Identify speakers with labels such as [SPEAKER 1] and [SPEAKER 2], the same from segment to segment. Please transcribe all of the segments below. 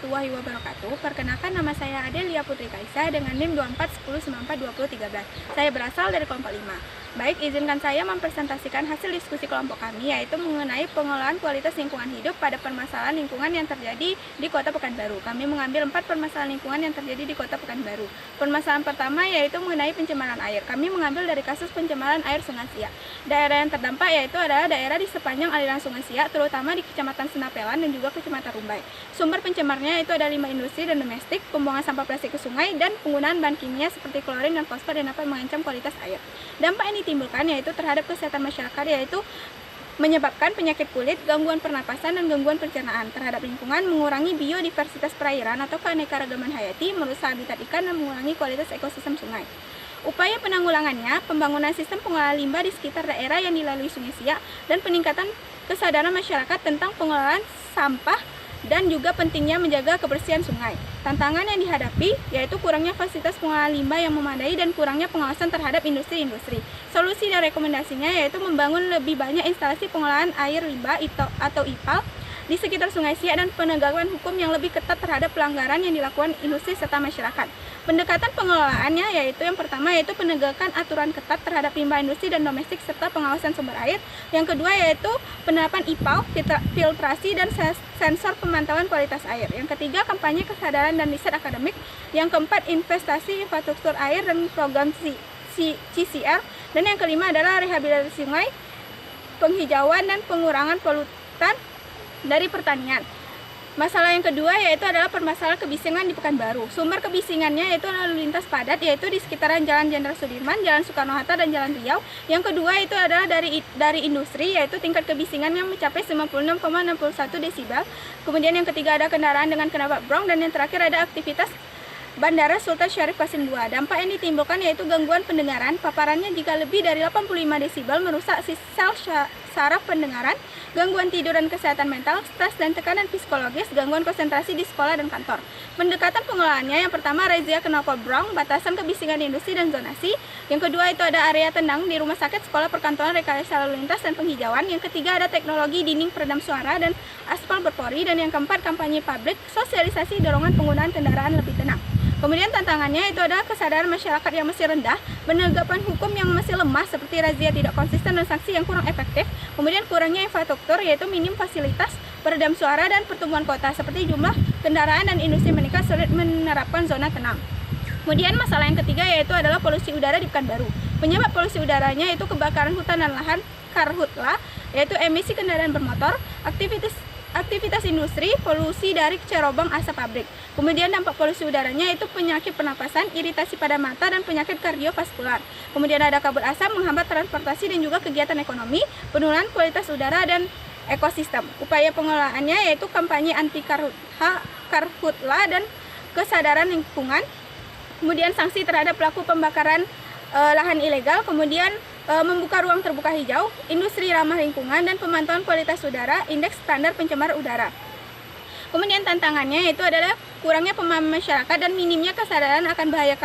[SPEAKER 1] warahmatullahi wabarakatuh. Perkenalkan, nama saya Adelia Putri Kaisa dengan NIM 2410942013. Saya berasal dari kelompok 5. Baik, izinkan saya mempresentasikan hasil diskusi kelompok kami, yaitu mengenai pengelolaan kualitas lingkungan hidup pada permasalahan lingkungan yang terjadi di Kota Pekanbaru. Kami mengambil 4 permasalahan lingkungan yang terjadi di Kota Pekanbaru. Permasalahan pertama yaitu mengenai pencemaran air. Kami mengambil dari kasus pencemaran air Sungai Siak. Daerah yang terdampak yaitu adalah daerah di sepanjang aliran Sungai Siak, terutama di Kecamatan Senapelan dan juga Kecamatan Rumbai. Sumber pencemarnya itu ada limbah industri dan domestik, pembuangan sampah plastik ke sungai, dan penggunaan bahan kimia seperti klorin dan fosfor yang dapat mengancam kualitas air. Dampak yang ditimbulkan yaitu terhadap kesehatan masyarakat, yaitu menyebabkan penyakit kulit, gangguan pernapasan, dan gangguan pencernaan. Terhadap lingkungan, mengurangi biodiversitas perairan atau keanekaragaman hayati, merusak habitat ikan, dan mengurangi kualitas ekosistem sungai. Upaya penanggulangannya, pembangunan sistem pengelolaan limbah di sekitar daerah yang dilalui Sungai Siak, dan peningkatan kesadaran masyarakat tentang pengelolaan sampah dan juga pentingnya menjaga kebersihan sungai. Tantangan yang dihadapi yaitu kurangnya fasilitas pengelolaan limbah yang memadai dan kurangnya pengawasan terhadap industri-industri. Solusi dan rekomendasinya yaitu membangun lebih banyak instalasi pengelolaan air limbah atau IPAL di sekitar Sungai Siak dan penegakan hukum yang lebih ketat terhadap pelanggaran yang dilakukan industri serta masyarakat. Pendekatan pengelolaannya yaitu yang pertama yaitu penegakan aturan ketat terhadap limbah industri dan domestik serta pengawasan sumber air. Yang kedua yaitu penerapan IPAL, filtrasi dan sensor pemantauan kualitas air. Yang ketiga kampanye kesadaran dan riset akademik. Yang keempat investasi infrastruktur air dan program CCR. Dan yang kelima adalah rehabilitasi sungai, penghijauan dan pengurangan polutan dari pertanian. Masalah yang kedua yaitu adalah permasalahan kebisingan di Pekanbaru. Sumber kebisingannya yaitu lalu lintas padat, yaitu di sekitaran Jalan Jenderal Sudirman, Jalan Soekarno-Hatta, dan Jalan Riau. Yang kedua itu adalah dari industri, yaitu tingkat kebisingan yang mencapai 96,61 desibel. Kemudian yang ketiga ada kendaraan dengan knalpot brong, dan yang terakhir ada aktivitas Bandara Sultan Syarif Qasim II. Dampak yang ditimbulkan yaitu gangguan pendengaran, paparannya jika lebih dari 85 desibel merusak sel saraf pendengaran, gangguan tidur dan kesehatan mental, stres dan tekanan psikologis, gangguan konsentrasi di sekolah dan kantor. Pendekatan pengelolaannya yang pertama razia knalpot brong, batasan kebisingan industri dan zonasi. Yang kedua itu ada area tenang di rumah sakit, sekolah, perkantoran, rekayasa lalu lintas dan penghijauan. Yang ketiga ada teknologi dinding peredam suara dan aspal berpori. Dan yang keempat kampanye publik, sosialisasi dorongan penggunaan kendaraan lebih tenang. Kemudian tantangannya itu adalah kesadaran masyarakat yang masih rendah, penegakan hukum yang masih lemah seperti razia tidak konsisten dan sanksi yang kurang efektif. Kemudian kurangnya infrastruktur yaitu minim fasilitas peredam suara dan pertumbuhan kota seperti jumlah kendaraan dan industri meningkat, sulit menerapkan zona tenang. Kemudian masalah yang ketiga yaitu adalah polusi udara di Pekanbaru. Penyebab polusi udaranya yaitu kebakaran hutan dan lahan karhutla, yaitu emisi kendaraan bermotor, aktivitas industri, polusi dari cerobong asap pabrik. Kemudian dampak polusi udaranya itu penyakit pernapasan, iritasi pada mata, dan penyakit kardiovaskular. Kemudian ada kabut asap menghambat transportasi dan juga kegiatan ekonomi, penurunan kualitas udara dan ekosistem. Upaya pengelolaannya yaitu kampanye anti karhutla dan kesadaran lingkungan. Kemudian sanksi terhadap pelaku pembakaran lahan ilegal, kemudian membuka ruang terbuka hijau, industri ramah lingkungan, dan pemantauan kualitas udara, indeks standar pencemar udara. Kemudian tantangannya itu adalah kurangnya pemahaman masyarakat dan minimnya kesadaran akan bahaya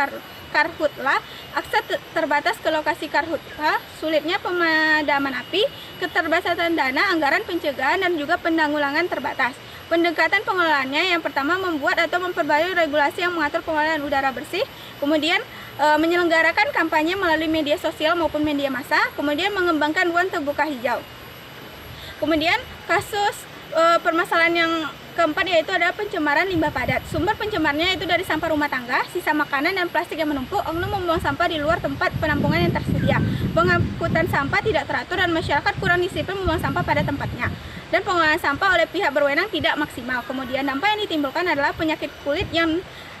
[SPEAKER 1] karhutla, akses terbatas ke lokasi karhutla, sulitnya pemadaman api, keterbatasan dana, anggaran pencegahan, dan juga penanggulangan terbatas. Pendekatan pengelolaannya yang pertama membuat atau memperbarui regulasi yang mengatur pengelolaan udara bersih, kemudian menyelenggarakan kampanye melalui media sosial maupun media massa, kemudian mengembangkan ruang terbuka hijau. Kemudian kasus permasalahan yang keempat yaitu adalah pencemaran limbah padat. Sumber pencemarnya itu dari sampah rumah tangga, sisa makanan dan plastik yang menumpuk, oknum membuang sampah di luar tempat penampungan yang tersedia. Pengangkutan sampah tidak teratur dan masyarakat kurang disiplin membuang sampah pada tempatnya. Dan pengelolaan sampah oleh pihak berwenang tidak maksimal. Kemudian dampak yang ditimbulkan adalah penyakit kulit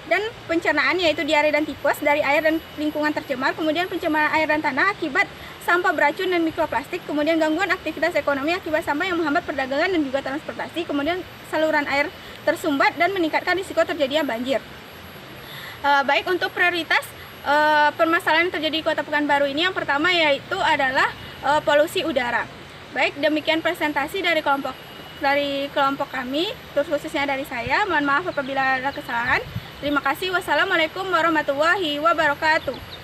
[SPEAKER 1] dan pencernaan yaitu diare dan tipes dari air dan lingkungan tercemar, kemudian pencemaran air dan tanah akibat sampah beracun dan mikroplastik, kemudian gangguan aktivitas ekonomi akibat sampah yang menghambat perdagangan dan juga transportasi, kemudian saluran air tersumbat dan meningkatkan risiko terjadinya banjir. Baik, untuk prioritas permasalahan yang terjadi di Kota Pekanbaru ini yang pertama yaitu adalah polusi udara. Baik, demikian presentasi dari kelompok kami, khususnya dari saya. Mohon maaf apabila ada kesalahan. Terima kasih. Wassalamualaikum warahmatullahi wabarakatuh.